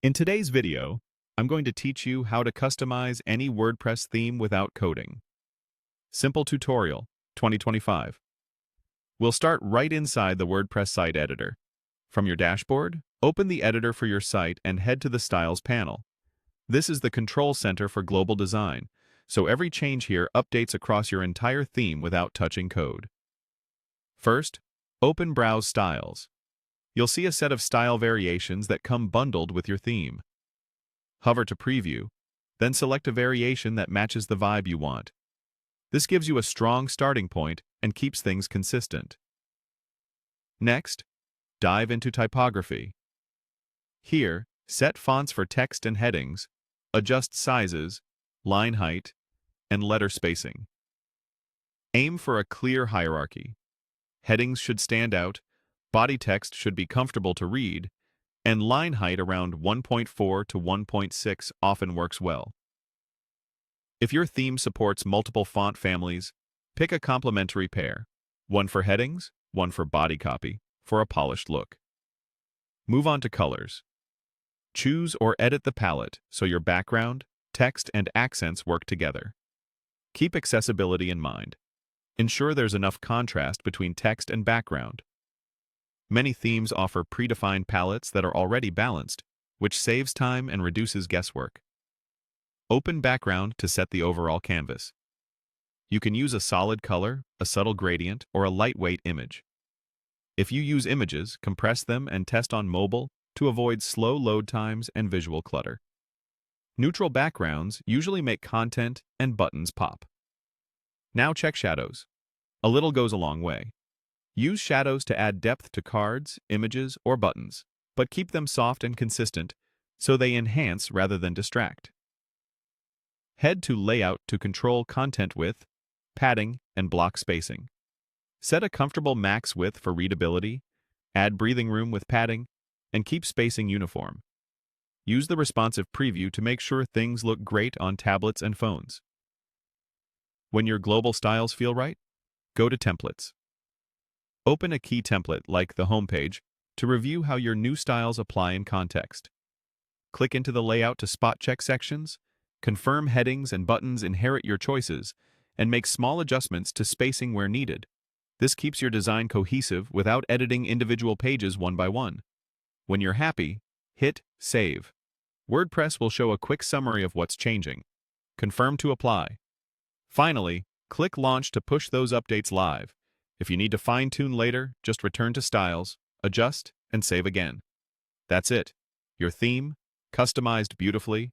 In today's video, I'm going to teach you how to customize any WordPress theme without coding. Simple tutorial, 2025. We'll start right inside the WordPress site editor. From your dashboard, open the editor for your site and head to the Styles panel. This is the control center for global design, so every change here updates across your entire theme without touching code. First, open Browse Styles. You'll see a set of style variations that come bundled with your theme. Hover to preview, then select a variation that matches the vibe you want. This gives you a strong starting point and keeps things consistent. Next, dive into Typography. Here, set fonts for text and headings, adjust sizes, line height, and letter spacing. Aim for a clear hierarchy. Headings should stand out, body text should be comfortable to read, and line height around 1.4 to 1.6 often works well. If your theme supports multiple font families, pick a complementary pair, one for headings, one for body copy, for a polished look. Move on to colors. Choose or edit the palette so your background, text, and accents work together. Keep accessibility in mind. Ensure there's enough contrast between text and background. Many themes offer predefined palettes that are already balanced, which saves time and reduces guesswork. Open background to set the overall canvas. You can use a solid color, a subtle gradient, or a lightweight image. If you use images, compress them and test on mobile to avoid slow load times and visual clutter. Neutral backgrounds usually make content and buttons pop. Now check shadows. A little goes a long way. Use shadows to add depth to cards, images, or buttons, but keep them soft and consistent so they enhance rather than distract. Head to Layout to control content width, padding, and block spacing. Set a comfortable max width for readability, add breathing room with padding, and keep spacing uniform. Use the responsive preview to make sure things look great on tablets and phones. When your global styles feel right, go to Templates. Open a key template like the homepage to review how your new styles apply in context. Click into the Layout to spot check sections, confirm headings and buttons inherit your choices, and make small adjustments to spacing where needed. This keeps your design cohesive without editing individual pages one by one. When you're happy, hit Save. WordPress will show a quick summary of what's changing. Confirm to apply. Finally, click Launch to push those updates live. If you need to fine-tune later, just return to Styles, adjust, and save again. That's it. Your theme, customized beautifully,